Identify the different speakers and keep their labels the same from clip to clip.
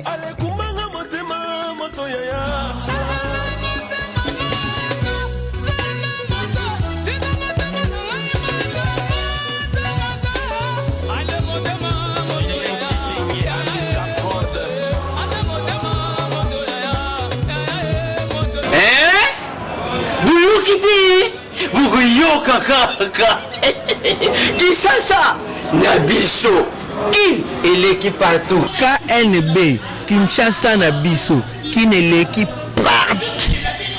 Speaker 1: Ale kumanga motema moto yaya.
Speaker 2: Yo kaka Kinshasa Nabiso Kin eleki partout
Speaker 3: KNB Kinshasa Nabiso Kin eleki partout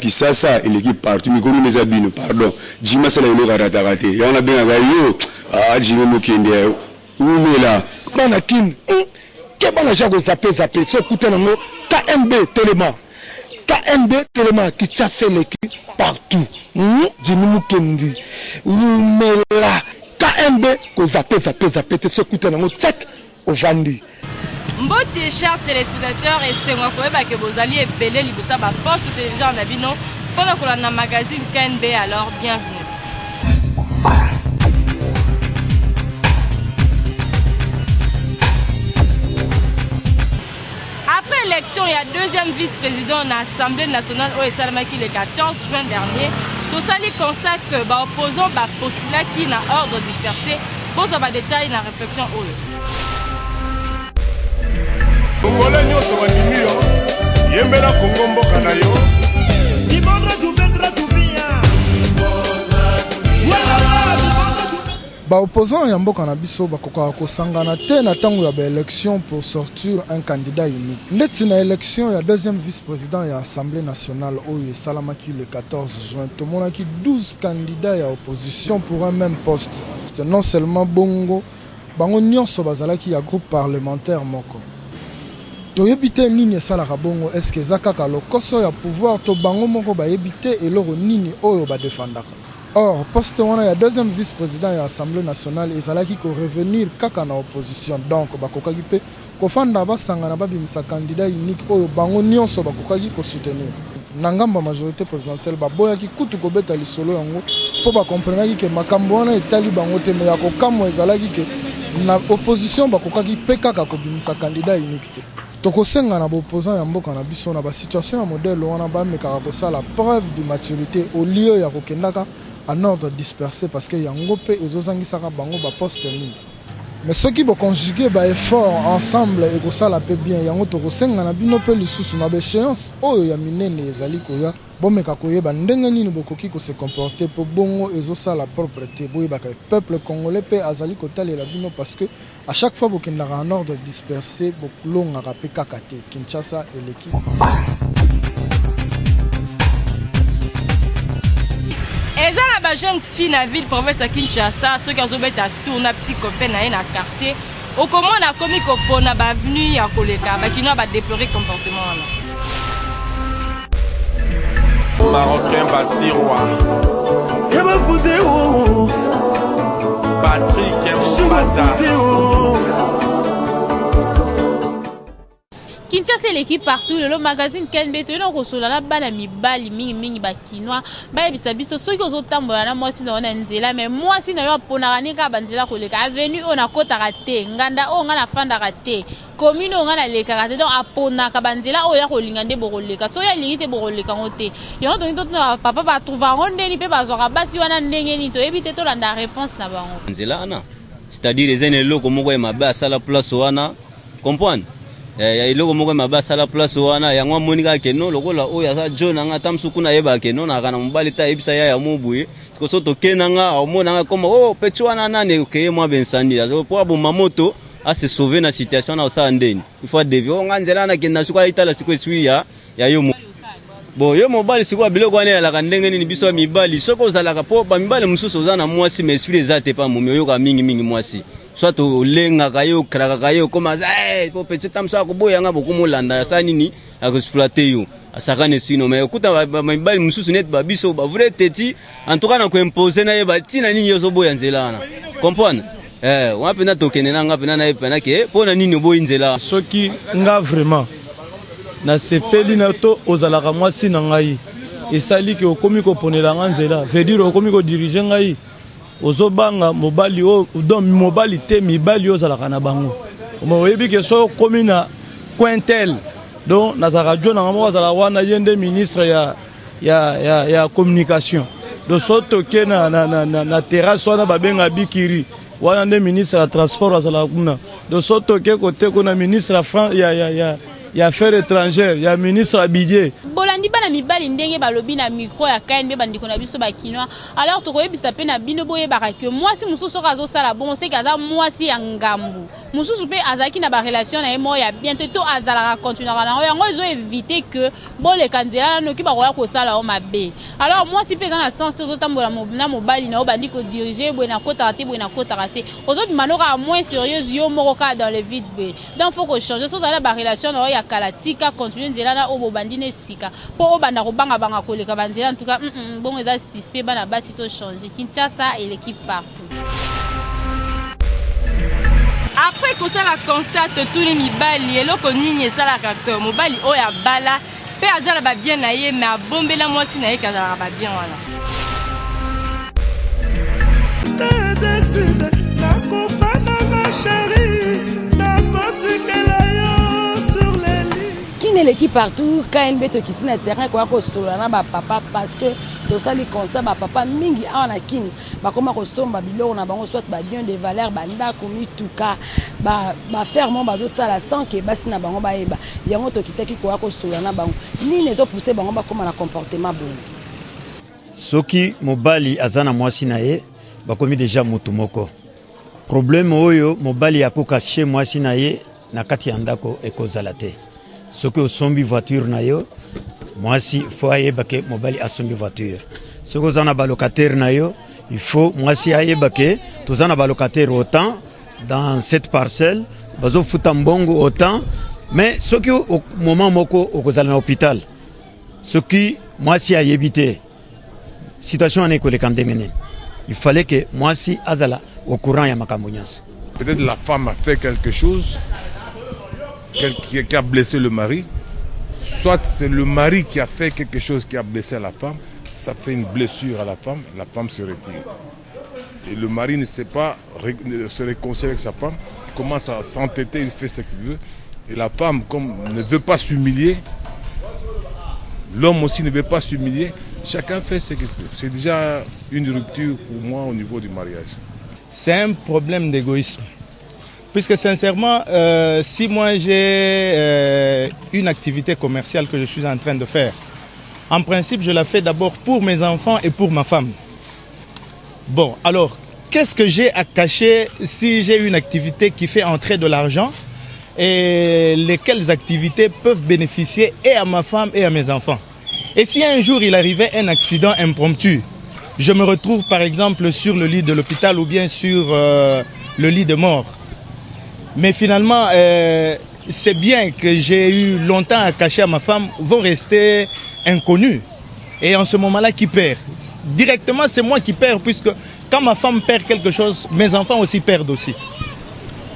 Speaker 4: Kinshasa eleki partout mikoro meza bino pardon Jima sala yo ratate yana benga gayo Jima mokende umela
Speaker 3: Bana kin ke bana jago zape so kutana ngo KNB Telema KNB Telema Kinshasa eleki partout Jimmy Kendi Umela KNB ko zape te so kutana ngo check ovandi.
Speaker 5: Mbote chers téléspectateurs et c'est moi que vous alliez belé libusa ba poste télévision na bino pendant que la magazine KNB alors bienvenue. Après l'élection, il y a deuxième vice-président de l'Assemblée nationale au Salamaki le 14 juin dernier. Tout ça, il constate que l'opposant va postuler qui n'a ordre dispersé. Pour ça, va détailler la réflexion.
Speaker 1: Congolais nyonso bandimi yo yembela Kongo mboka na yo Libondra dubendra dubia
Speaker 3: Ba opposant ya mboka na biso bakoka kosangana te na tango ya ba élection pour sortir un candidat unique. Ndeti na élection ya deuxième vice-président ya Assemblée nationale oyo salamaki le 14 juin tomonaki 12 candidats ya opposition pour un même poste. Non seulement bongo bango nyonso bazalaki ya groupe parlementaire moko. Toyebite nini esalaka bongo est-ce que zakaka lokoso ya pouvoir to bango moko ba yebite eloko nini oyo ba défendaka. Or poste wana ya deuxième vice-président ya Assemblée nationale ezalaki ko revenir kaka na opposition donc bakokaki pe kofanda basangana babimisa candidat unique oyo bango nyonso bakokaki ko soutenir. Nangamba majorité présidentielle baboyaki kutu kobeta lisolo yango po ba comprendre que makambo wana etali bango te me ya kokamo ezalaki ke na opposition bakokaki pe kaka kobimisa candidat unique te. Tokosenga na opposant ya mboka na biso na ba situation ya modèle wana ba mekaka kosala preuve de maturité au lieu ya kokendaka en ordre dispersé parce que yango pe ezozangisaka bango ba poste mingi. Mais ceux qui vont conjuguer ba effort ensemble et kosala pe bien yango tokosenga na bino pe lisusu na ba échéance oyo ya minene ezali koya bomeka koyeba ndenge nini bokoki ko se comporter po bongo ezosala propreté boyebaka peuple congolais pe azali kotalela bino parce que à chaque fois bokendaka en ordre dispersé bokulongaka pe kaka te Kinshasa eleki.
Speaker 5: Eza na ba jeune fille na ville province à Kinshasa ceux qui ont beta tourner petit copain na na quartier au comment na komi ko pona ba avenue ya koleka ba kino ba déplorer comportement wana.
Speaker 6: Marocain Bassirois
Speaker 1: Yaba Foudéo
Speaker 6: Patrick Mbata
Speaker 7: Kinshasa l'équipe partout le magazine KNB to no kosola na bana mibali mingi ba kinwa ba yebisa biso soki ozotambola na mwasi na ona nzela mais mwasi na yo aponaka nika banzela koleka avenue ona kotaka te nganda o nga na fandaka te commune o nga na lekaka te donc aponaka banzela o ya kolinga nde bokoleka so ya lingi te bokoleka ngote yo to nto papa ba trouva ngondeni pe bazwaka basi wana ndenge ni to yebite to landa réponse na bango
Speaker 8: nzela ana c'est-à-dire ezene loko moko ya mabe asala place wana comprendre ya iloko moko mabasa la place wana yango monika keno lokola oyo asa John nga tamsuku na yeba keno na kana mobali ta ebisa ya mubuye ko soto kenanga omona nga koma oh petit wana nane ke moi bensandi azo po aboma moto a se sauver na situation na osa ndeni il faut devio nga nzela na kenda suka itala siko suya ya yo bo yo mobali siko biloko wana ya la kandenge ni biso mibali soko zalaka po ba mibali mususu zana mwasi mais esprit ezate pa momi yo ka mingi mwasi soit lenga kayo kraka kayo koma po petit tamsa ko boya nga bokumulanda sa nini a exploiter yo asaka ne suino mais okuta mibali mususu net ba biso ba vrai teti en tout cas na ko imposer na ye ba tina nini yo so boya nzela na comprendre wa pena tokene na nga pena na pena ke pona nini boya nzela
Speaker 9: soki nga vraiment na sepeli na to ozalaka mwasi na ngai esali ke okomi ko ponela nga nzela veut dire okomi ko diriger ngai ozobanga mobali o don mobali te mibali ozalaka na bango oyebi ke so komi na coin tel. Donc na za radio na ngamo za la wana yende ministre ya communication. Donc soto ke na terrasse wana babenga bikiri. Wana nde ministre ya transport za la kuna. Donc soto ke côté kuna ministre ya France ya affaires étrangères, ya ministre ya budget.
Speaker 7: Bolandi bana mibali ndenge balobi na micro ya KNB bandiko na biso bakinois. Alors to koyebisa pe na bino boye barake mwasi mususu kazo sala bon c'est kaza mwasi ya ngambu. Mususu pe azaki na ba relation na emo ya bientôt azala continuer na yango ezo éviter que bon le candidat no ki ba koya ko sala o mabe. Alors mwasi pe na sens to zotambola na mobali na o bandiko diriger boye na kota raté boye na kota raté. Ozo bimanoka moins sérieuse yo moko ka dans le vide be. Donc faut que changer so za ba relation na ya kalatika continuer nzela na obo bandine sika po obanda ko banga koleka banzela en tout cas bon eza suspect bana basi to changer Kinshasa et l'équipe partout.
Speaker 5: Après que ça la constate tous les mibali eloko nini esala ka mobali oya bala pe azala ba bien na ye mais abombela mwasi na ye kazala ba bien wana.
Speaker 10: L'équipe partout KNB to kitina terrain kwa ko solana ba papa parce que to sali constat ba papa mingi ana kini ba koma ko stomba biloko na bango soit ba bien de valeur ba ndako mi tuka ba fermement ba do sala sans que basi na bango ba eba yango to kitaki kwa ko solana bango ni nezo pousser bango ba koma na comportement bon
Speaker 11: soki mobali azana mwasi na ye ba komi déjà mutu moko problème oyo mobali akoka chez mwasi na ye na kati ya ndako ekozala te. Ce que sombi voiture na yo, moi si faut aille baké mobali a sombi voiture. Ce que vous en avez locataire na yo, il faut moi si aille baké, tous en avez locataire autant dans cette parcelle, bazo futambongo autant, mais ce qui au moment moko au kozala na hôpital, ce qui moi si aille éviter situation en école kandengene. Il fallait que moi si azala au courant ya makamonyas.
Speaker 1: Peut-être la femme a fait quelque chose qui a blessé le mari, soit c'est le mari qui a fait quelque chose qui a blessé la femme, ça fait une blessure à la femme se retire. Et le mari ne sait pas se réconcilier avec sa femme, il commence à s'entêter, il fait ce qu'il veut. Et la femme, comme ne veut pas s'humilier, l'homme aussi ne veut pas s'humilier, chacun fait ce qu'il veut. C'est déjà une rupture pour moi au niveau du mariage.
Speaker 9: C'est un problème d'égoïsme. Puisque sincèrement, si moi j'ai une activité commerciale que je suis en train de faire, en principe je la fais d'abord pour mes enfants et pour ma femme. Bon, alors, qu'est-ce que j'ai à cacher si j'ai une activité qui fait entrer de l'argent et lesquelles activités peuvent bénéficier et à ma femme et à mes enfants? Et si un jour il arrivait un accident impromptu, je me retrouve par exemple sur le lit de l'hôpital ou bien sur le lit de mort, mais finalement, ces biens que j'ai eu longtemps à cacher à ma femme vont rester inconnus. Et en ce moment-là, qui perd? Directement, c'est moi qui perds, puisque quand ma femme perd quelque chose, mes enfants aussi perdent aussi.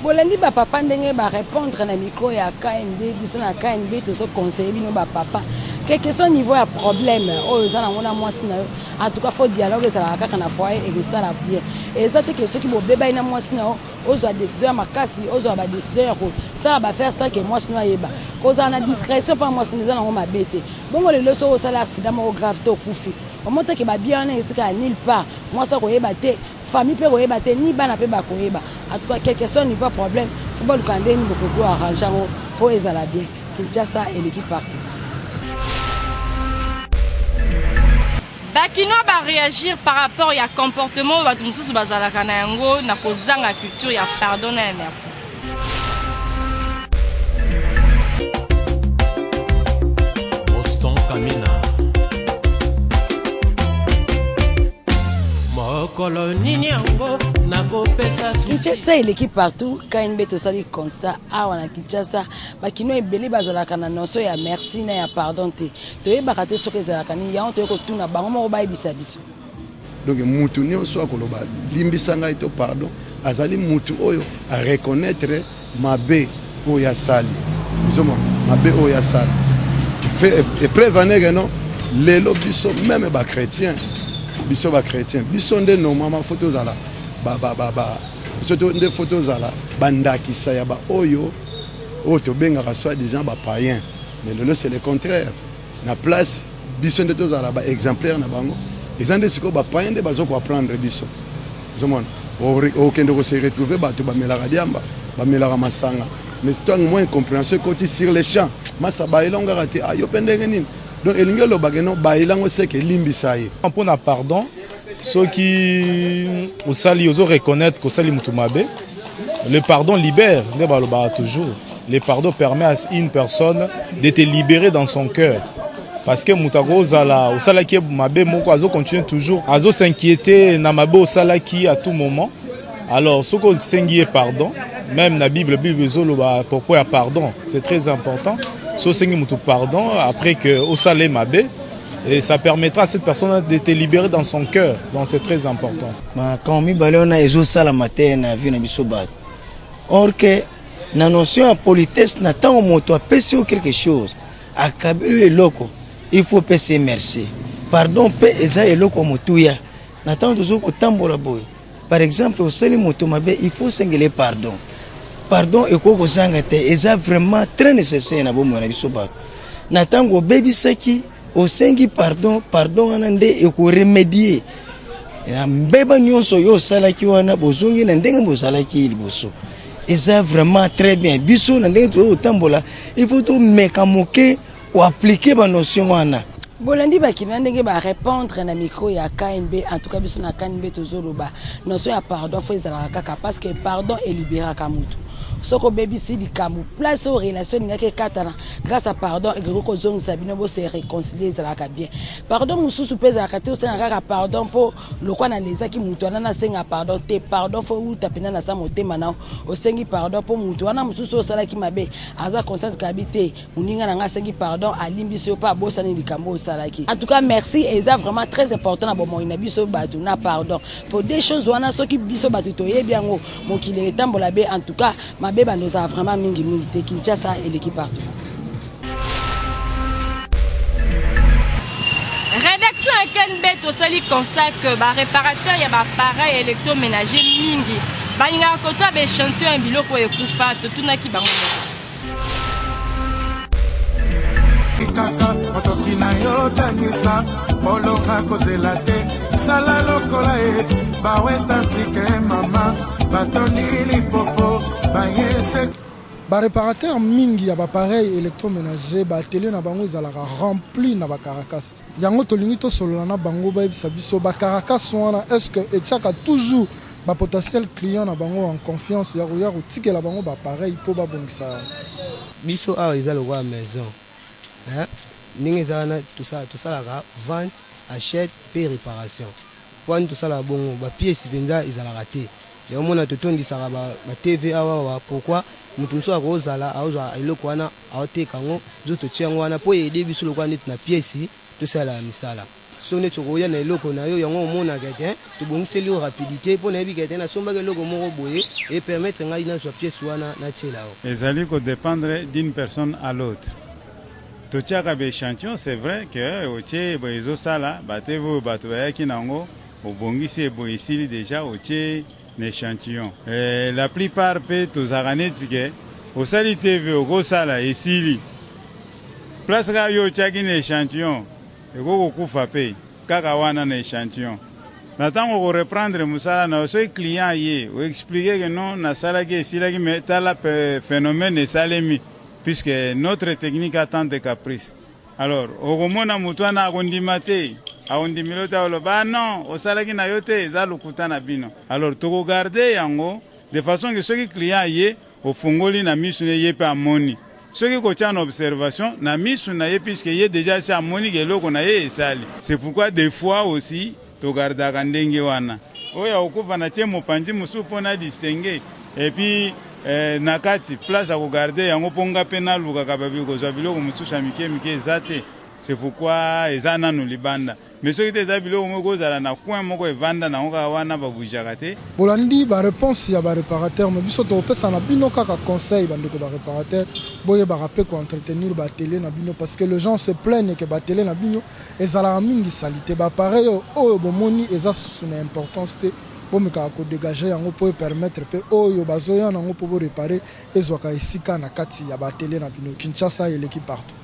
Speaker 10: Bolandi ba papa ndenge ba répondre na micro ya KNB biso na KNB to so conseiller bino ba papa quel que soit niveau ya problème oyo za na ngona mwasi na yo en tout cas faut dialogue ça la kaka na foyer et ça la bien et ça te que ceux qui bo beba ina mwasi na yo ozo décision ya makasi ozo ba décision ya ko ça va faire ça que mwasi na yeba koza na discrétion pa mwasi na ngoma bete bongo le leso o sala accident mo grave to kufi o monte ke ba bien na etika nulle part mwasi ko yeba te famille peut koyeba te ni bana pe ba koyeba en tout cas quelque chose niveau problème football kandeni beaucoup arranger pour ezala bien Kinshasa et l'équipe partout.
Speaker 5: Bakino va réagir par rapport à comportement de Batumsusu Bazalaka na yango na kozanga culture ya pardon na merci.
Speaker 12: Boston Kamina.
Speaker 10: Kinshasa et l'équipe partout KNB to sali constat awa na Kinshasa bakino ebeli bazalaka na noso ya merci na ya pardon te toyebaka te soki ezalaka nini yango toyeko tuna bango moko bayebisa biso
Speaker 13: donc mutu nyonso akoloba limbisa ngai to pardon azali mutu oyo a reconnaître mabe oyo asali bizoma mabe oyo asali et prévenir non lelo biso même ba chrétien biso ba chrétien biso nde normalement photos ala surtout des photos ala bandaki sa ya ba oyo auto benga soi-disant ba païen. Mais le c'est le contraire. Na place biso ndeto za ba exemplaire na bango. Ezande siko ba païen de bazo ko apprendre biso. Zomona. Au kende ko se retrouver ba to ba melaka diamba, ba melaka masanga. Mais c'est moins incompréhension côté sur les champs. Masa ba ilonga raté ayo pendenge nini. Donc elinga lo bageno ba ilango c'est que limbisa ye.
Speaker 9: Pour na pardon, ceux qui osali ozo reconnaître que osali mutumabe, le pardon libère, ne ba lo ba toujours. Le pardon permet à une personne d'être libérée dans son cœur. Parce que mutago osala osalaki mabe moko azo continue toujours azo s'inquiéter na mabe osalaki à tout moment. Alors ce qu'on sengi pardon, même la Bible zoloba pourquoi il y a pardon, c'est très important. So sengi mutu pardon après que osale mabe et ça permettra à cette personne d'être libérée dans son cœur. Donc c'est très important.
Speaker 14: Ma quand mi balona ezo sala matin na vie na biso bat. Or que na notion de politesse na tant moto apesi quelque chose akabelu eloko il faut passer merci. Pardon pe eza eloko motuya. Na tant toujours kotambola boy. Par exemple, au sali moto mabe, il faut s'engueuler pardon. Pardon et quoi vous engagez, est vraiment très nécessaire na bon mona biso ba. Na tango baby saki, au sengi pardon, pardon anande et ko remédier. Na mbeba nyonso yo salaki wana bozongi na ndenge bozalaki liboso. Est vraiment très bien. Biso na ndenge to tambola, il faut to mekamoke ou appliquer ba notion wana.
Speaker 10: Bolandi bakina ndenge ba répondre na micro ya KNB en tout cas biso na KNB tozoloba notion ya pardon faut ezala kaka parce que pardon est libéra kamutu soko baby si likamu place aux relations ngake katana grâce à pardon et ko zongisa bino bo se réconcilier ezala ka bien pardon mususu pesa kate o senga kaka pardon po lokwa na lezaki mutu ana senga pardon te pardon faut ou tapina na sa motema na o sengi pardon po mutu ana mususu osala ki mabe aza conscience kabité muninga na nga sengi pardon alimbisi pa bosa ni likambo. En tout cas, merci. Et c'est vraiment très important à bon biso batu na pardon. Pour des choses wana so ki biso batu toye bien ngo mo ki le tambola be en tout cas ma beba nous a vraiment mingi milité Kinshasa et l'équipe partout.
Speaker 5: Rédaction à Kenbet au sali constate que ba réparateur ya ba appareil électroménager mingi. Ba inga kocha be échantillon biloko ekufa to tunaki bango.
Speaker 15: Kaka motoki na yo tangisa olonga kozela te sala lokola e ba West Africain mama batoni lipopo ba yese
Speaker 3: ba réparateur mingi ya ba appareil électroménager ba atelier na bango ezalaka rempli na ba Caracas yango tolingi to solola na bango ba ebisa biso ba Caracas wana est-ce que etiaka toujours ba potentiel client na bango en confiance ya ko tikela bango ba appareil po ba bongisa
Speaker 14: biso awa ezalo kwa maison. Ninge zana tout ça la vente, achète, paie, réparation. Pour tout ça la bon, ba pièce benza ils a raté. Et au moins na totondi ça ba TVA wa pourquoi mutu so akozala aozwa eloko wana aote kango zoto tiango wana po aider biso lokwa net na pièce tout ça la misala. So ne tsokoya na eloko na yo yango mona gatin to bongiseli rapidité pour na bi gatin na somba ke loko moko boye et permettre ngai na so pièce wana na tselao.
Speaker 16: Ezali ko dépendre d'une personne à l'autre. Totiaka be échantillon, c'est vrai que oche boezo sala batevo batoyaki nango obongisi eboisili déjà oche l'échantillon. La plupart pe tozaranetike osali TV oko sala esili. Place ka yo chaki l'échantillon eko kufa pe kaka wana na échantillon. Natango ko reprendre musala na so client ye o expliquer que non na sala ke esila ki metala phénomène esalemi. Puisque notre technique a tant de caprices. Alors, au moment où nous avons dit non, au salaki na yote, za lukuta na bino. Alors, tu regardes de façon que ceux qui clients y au fongoli na misu ne yepe amoni. Ceux qui coachent en observation, na misu na ye puisque y déjà c'est amoni que l'eau qu'on a ye sali. C'est pourquoi des fois aussi, tu regardes à ndenge wana. Oya okufa na tie mopanzi musu pona distinguer. Et puis nakati place à regarder yango ponga pena luka kababi ko zabilo ko mususha mike zate c'est pourquoi ezana no libanda mais ceux qui des bilo moko zala na coin moko evanda na ngoka wana babujaka te
Speaker 3: bolandi ba réponse ya ba réparateur mais biso to pesa na bino kaka conseil bandeko ba réparateur boye ba rappeler ko entretenir ba télé na bino parce que les gens se plaignent que ba télé na bino ezala mingi salité ba pareil o bomoni eza sous une importance te bomeka ko dégager yango pour permettre pe oyo bazoya nango pour réparer ezwaka esika na kati ya batele na bino Kinshasa eleki partout.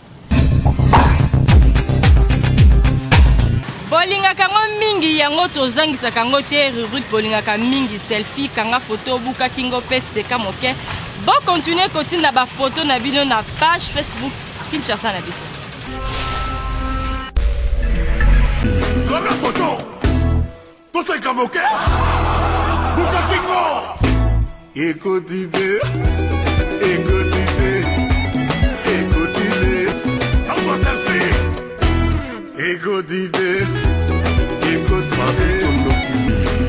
Speaker 5: Bolingaka ngo mingi yango tozangisaka ngo te rubrique bolingaka mingi selfie kanga photo buka kingo pe seka moke. Bon continuer kotinda ba photo na bino na page Facebook Kinshasa na biso.
Speaker 15: La photo tout c'est comme ok buka kingo écoutez on va selfie écoutez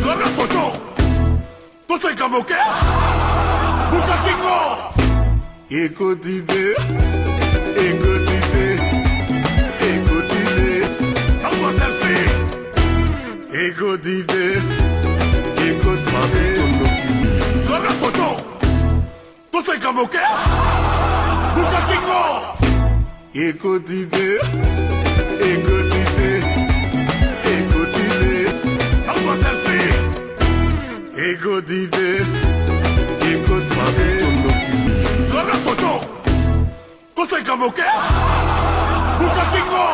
Speaker 15: la photo tout c'est comme ok buka kingo écoutez on va selfie écoutez la photo tout c'est comme ok buka kingo écoutez on va selfie écoutez la photo tout c'est comme ok buka kingo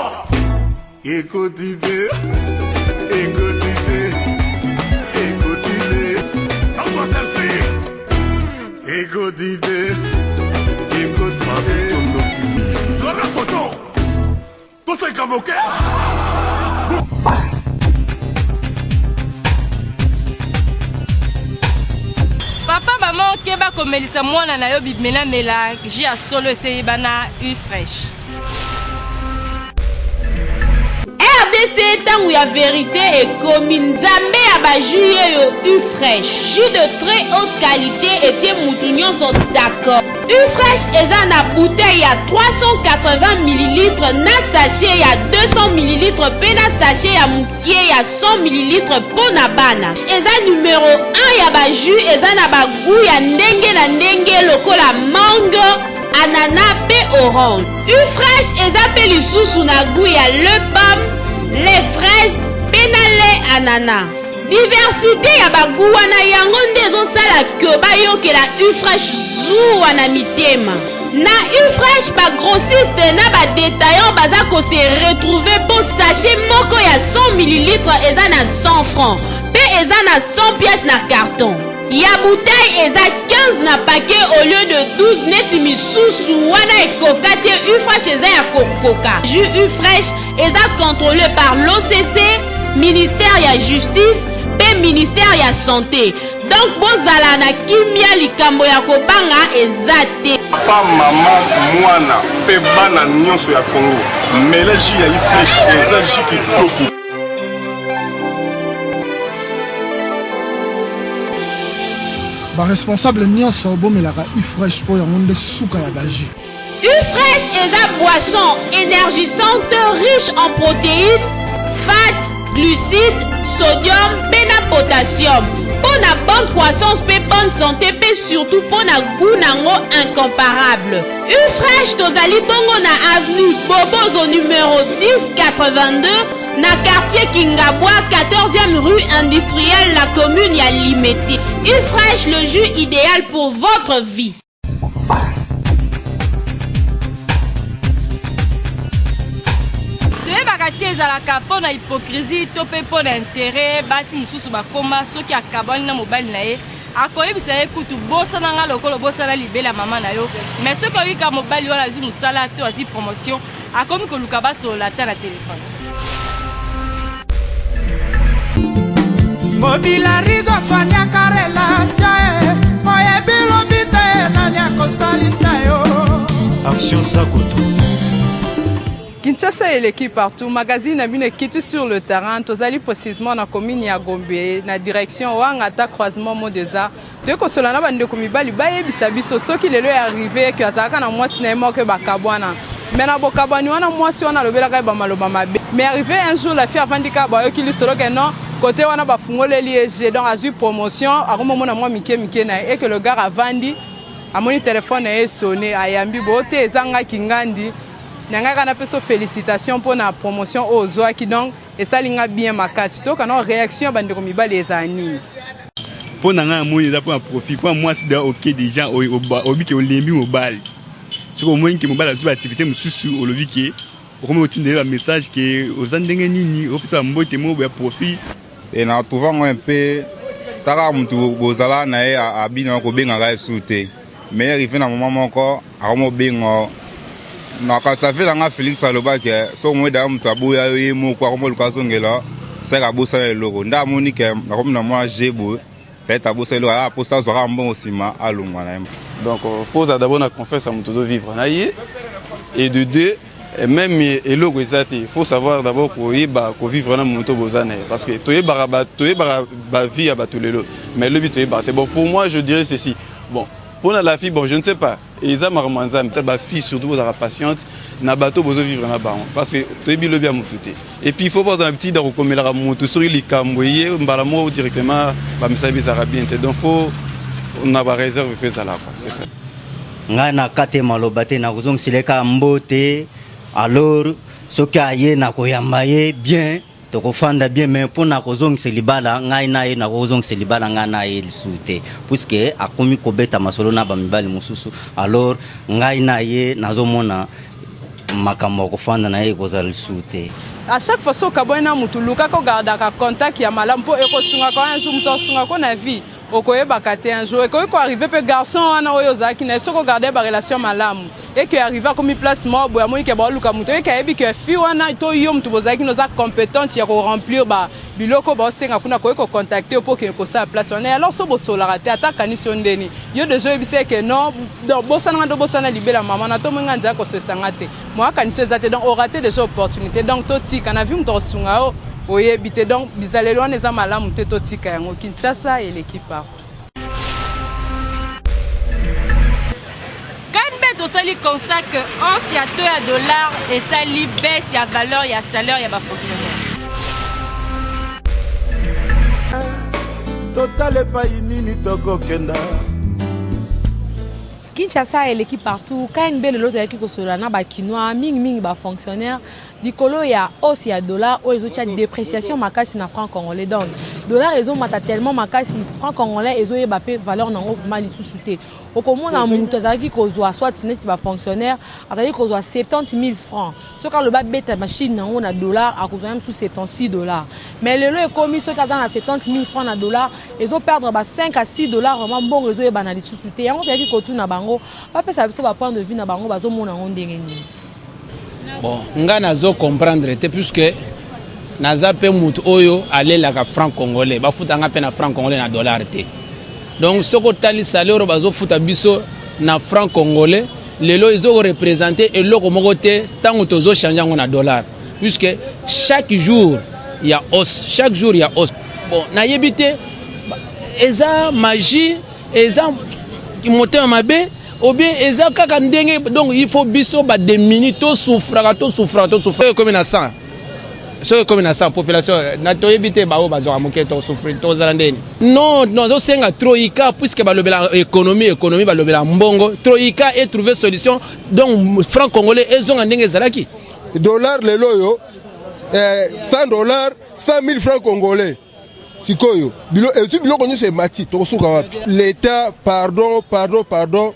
Speaker 15: écoutez on va selfie écoutez la photo tout c'est comme ok.
Speaker 5: Papa maman keba komelisa mwana na yo bimela mela ji a solo ese bana u fresh.
Speaker 7: RDC tangu ya vérité et commune Nzambe ya ba jus yo u fresh. Jus de très haute qualité et tie mutu nyonso d'accord. U fresh eza na bouteille ya 380 ml na sachet ya 200 ml pe na sachet ya mukie ya 100 ml po na bana. Eza numéro 1 ya ba jus eza na ba goût ya ndenge na ndenge lokola mango, ananas pe orange. U fresh eza pe lisusu na goût ya le pomme, les fraises pe na lait ananas. Diversité ya bagu wana yango ndezo sala ke bayokela u fresh zuwa na mitema. Na u fresh ba grossiste na ba détaillant baza ko se retrouver pour sachet moko ya 100 ml eza na 100 francs pe eza na 100 pièces na carton. Ya bouteille eza 15 na paquet au lieu de 12 neti misusu wana ekoka te u fresh eza ya kokoka. Jus u fresh eza contrôlé par l'OCC, ministère ya justice pe ministère ya santé. Donc bozala na kimia likambo ya kobanga ezate.
Speaker 17: Papa maman mwana pe bana nyonso ya Congo mélange ya u fresh eza jus kitoko.
Speaker 3: Ba responsable nyonso bomelaka u fresh po yango nde suka ya baji.
Speaker 7: U fresh eza boisson énergisante riche en protéines, fat, glucides, sodium, pe na potassium. Pour la bonne croissance, pe bonne santé, pe surtout pour la goût nango incomparable. U fresh tozali bongo na avenue Bobozo numéro 1082 na quartier Kingabwa 14e rue industrielle la commune ya Limete. U fresh le jus idéal pour votre vie.
Speaker 5: ezalaka mpo na hypocrisie to mpe mpo na intérêt basi mosusu bakoma soki akabani na mobali na ye akoyebisa ye kutu bosana nga lokolo bosana libela mama na yo mais soki oyika mobali wana azwi mosala to azwi promotion akomi koluka basolola ta na telefone.
Speaker 15: mobila rigo soanyaka relation oyebi lobi te nani akosalisa yo.
Speaker 11: Action Sakoto.
Speaker 18: Kinshasa eleki partout, magazine a bien quitté sur le terrain, tozali précisément na commune ya Gombe, na direction Wangata croisement Modeza. Tu es consolant na bande komibali baye bisabiso soki lelo est arrivé que azaka na mwasi na mo ke bakabwana. Mais na bokabwani wana mwasi wana lobela ka ba maloba mabe. Mais arrivé un jour la fille avandika ba yo ki lisolo ke non côté wana ba fungole liege donc azu promotion akomo mona mwa mike na et que le gars a vendu a mon téléphone est sonné ayambi bote ezanga kingandi. Nanga na peso félicitations pour la promotion aux oa qui donc et ça linga bien makasi to kana réaction bande ko mibali ezani
Speaker 19: pour n'anga moni za pour profit pour moi c'est OK déjà au biki au lembi mobile sur au moins que mobile a activité mususu au lobiki comme au tinde un message que aux andenge nini au pesa mbote mo ba profit
Speaker 20: et na trouvant un peu taka mutu bozala na ye abina ko benga ga sute mais arrivé na moment moko a mo bengo na ka ça fait nga Félix aloba ke so mo da mutu aboya ye mo kwa mo luka songela c'est ka bossa le logo nda monique na comme na moi jebo peut-être bossa le a pour ça sera bon aussi ma alungwa na.
Speaker 13: Donc faut d'abord na confiance à mutu de vivre na ye et de deux même et logo exact il faut savoir d'abord ko vivre na mutu bozane parce que toye ba vie à batulelo mais le but toye ba bon pour moi je dirais ceci bon pour la fille bon je ne sais pas et ça marmanza peut-être ba fille surtout la patiente na bateau bozo vivre na baron parce que toye bi le bien mututé et puis il faut voir un petit dans comme la mutu sur les camboyer mbalamo directement ba misabi zarabien donc faut on a ba réserve fait ça là quoi c'est ça
Speaker 21: ngana kate malobate na kozong sileka mbote alors ce qui na koyamba ye bien to kofanda bien mais pour na kozong selibala ngai na ye na kozong selibala ngana ye lisute puisque akomi kobeta masolo na ba mibali mususu alors ngai na ye nazomona makambo kofanda na ye kozala lisute.
Speaker 18: À chaque fois so kabona mutu luka ko garda ka contact ya malampo e ko sunga ko un jour muto sunga ko na vie okoyeba kate un jour et ko arriver pe garçon wana oyo zaki na so ko garder ba relation malamu et que arriver comme place mo boya moni ke ba luka muto e ka yebi ke fi wana to yo mutu bozaki no za compétence ya ko remplir ba biloko ba senga kuna ko contacter pour que ko sa place on alors so bo solarate ataka ni sondeni yo déjà ebise que non donc bosana libela maman na to mwenga nza ko se sangate mo akaniso ezate donc rater des opportunités donc toti kana vi muto sunga o oyebite donc bizalelo wana eza malamu te totika yango Kinshasa et l'équipe partout.
Speaker 5: KNB tosali constat que once ya $2 et sali baisse ya valeur ya salaire ya ba fonctionnaire.
Speaker 6: Total pas nini toko kenda.
Speaker 10: Kinshasa et l'équipe partout KNB le loto yaki ko solana ba kinois mingi ba fonctionnaire likolo ya hausse ya dollar o ezo tia dépréciation makasi na franc congolais donc dollar ezo mata tellement makasi franc congolais ezo yeba pe valeur nango vraiment lisusu te okomona mutu azalaki kozwa soit net ba fonctionnaire azalaki kozwa 70 000 francs soki aloba beta machine nango na dollar akozwa même sous $76 mais lelo ekomi soki aza na 70 000 francs na dollar ezo perdre ba $5 à $6 vraiment bongo ezo yeba na lisusu te yango toyaki kotuna bango bapesa biso ba point de vue na bango bazomona yango ndenge nini.
Speaker 22: Bon, nga nazo comprendre te puisque naza pe mutu oyo alelaka franc congolais bafutanga pe na franc congolais na dollar te donc soko tali salaire bazo futa biso na franc congolais lelo izo représenter eloko moko te tango tozo changer ngo na dollar puisque chaque jour il y a hausse bon na yebite eza magie eza moteur mabe ou bien eza kaka ndenge donc il faut biso ba des minutes to souffra comme na 100 so comme na 100 population na to ebité ba o bazo amoke to souffrir to zalandeni non zo senga troika puisque ba lobela économie ba lobela mbongo troika et trouver solution donc franc congolais ezonga ndenge zalaki
Speaker 23: dollar lelo yo $100 100 000 francs congolais sikoyo bilo etu bilo konyo se mati to suka wapi l'état pardon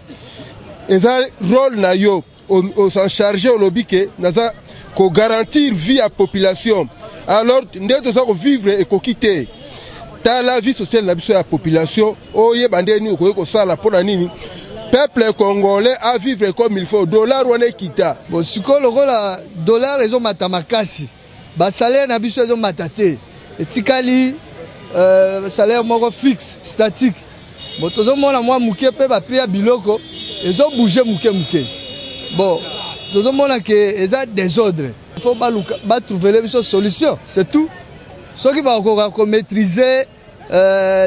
Speaker 23: eza rôle na yo on s'en charger au lobby que naza ko garantir vie à population alors ndeto ça ko vivre et ko quitter ta la vie sociale na biso ya population oye bandeni ko sala pona nini peuple congolais à vivre comme il faut dollar wana kita
Speaker 24: bon sikolo la dollar ezo matamakasi ba salaire na biso ezo matate etikali salaire moko fixe statique botozo mona mwa muke pe ba prix ya biloko ezo bouger muke bon tozo mona que eza désordre il faut ba trouver une solution c'est tout ceux qui va ko maîtriser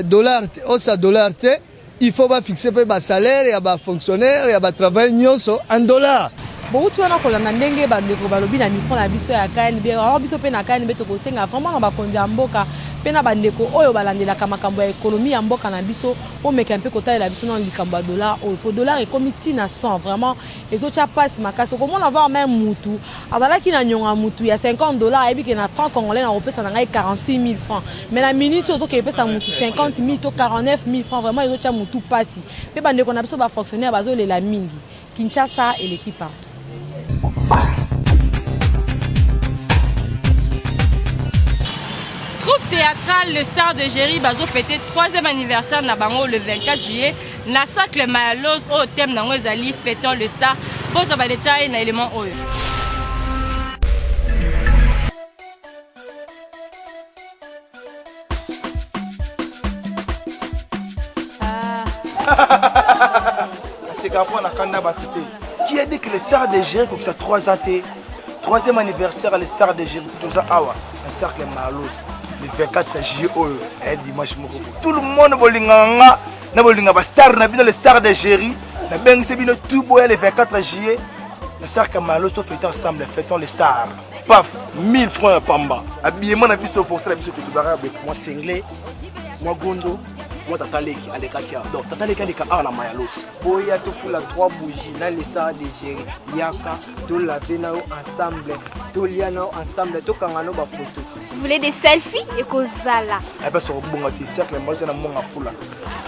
Speaker 24: dollar osa dollar te il faut ba fixer pe ba salaire ya ba fonctionnaire ya ba travail nyonso en dollar.
Speaker 10: Bon tu wana kolanda ndenge bandeko balobi na micro na biso ya KNB alors biso pe na KNB to kosenga vraiment na bakonzi ya mboka pena bandeko oyo balandelaka makambo ya économie ya mboka na biso omeka mpe kotalela biso na likambo ya dollar oyo po dollar ekomi ntina 100 vraiment ezotia pasi makasi okomona voir même mutu azalaki na nyonga mutu ya $50 ayebi ke na franc congolais na kopesa na ngai 46 000 francs mais na minute ozoke epesa mutu 50 000 to 49 000 francs vraiment ezotia mutu pasi mpe bandeko na biso bafonctionnaire bazolela mingi Kinshasa et l'équipe partout.
Speaker 5: Troupe théâtrale Le Star de Géry bazo fêté 3e anniversaire na bango le 24 juillet na Sacle Mayalos au thème nango ezali fêtons le Star pour ça ba détail na élément oyo.
Speaker 1: Qui a dit que les stars de Géry, comme ça 3 ans, 3e anniversaire les stars de Géry, tout ça, un cercle Malos, le 24 juillet, un dimanche. Tout le monde bolinganga, na bolinganga star, na bien les stars de Géry, na bien c'est bien tout boy le 24 juillet, le cercle Malos, on fait ensemble, fêtons les stars. Paf, 1000 francs pamba. Habillement na biso forcé la biso que tout arabe, moi singlé, moi gondo. Moi Tataleki Alekakia. Donc Tataleki Aleka na Mayalos.
Speaker 2: Boya to pour la 3 bougies dans les stars de Géry. Yaka to la venao ensemble. To liano ensemble to kangano ba photo.
Speaker 4: Vous voulez des selfies et kozala.
Speaker 1: Eh ben sur bonga ti cercle moi c'est na monga fula.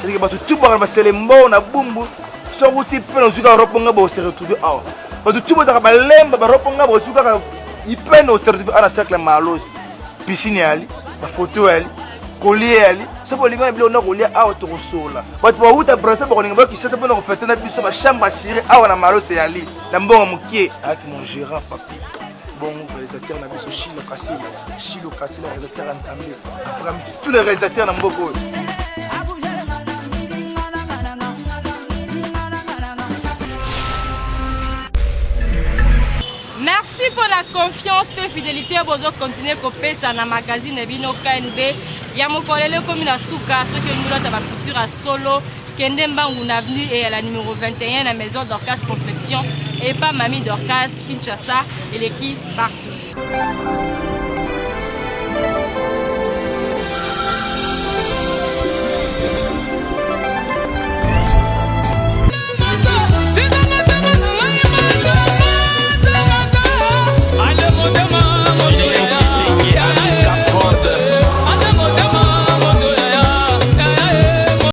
Speaker 1: C'est que bato tout ba c'est le mbo na bumbu. So wuti pe no zuka roponga ba se retrouver awa. Bato tout ba ba lemba ba roponga ba zuka ipeno se retrouver na cercle Mayalos. Piscine ali, ba photo ali. Collier ali c'est pour les gars on a collier à autour sola but pour où ta bracelet pour les gars qui s'est pour nous faire na biso ba chambre assurée à na malo c'est ali na mbongo mukie avec mon gérant papi bon réalisateur na biso Chilo Kasila réalisateur ensemble après tous les réalisateurs na mboko.
Speaker 5: Merci pour la confiance et fidélité. Vous continuez à copier ça dans le magazine Bino KNB. Yamokolele comme na souka, ce que nous avons culture à Solo, Kendemba ou avenue et à la numéro 21 la maison d'Orcas Confection et pas Mamie d'Orcas Kinshasa et l'équipe partout.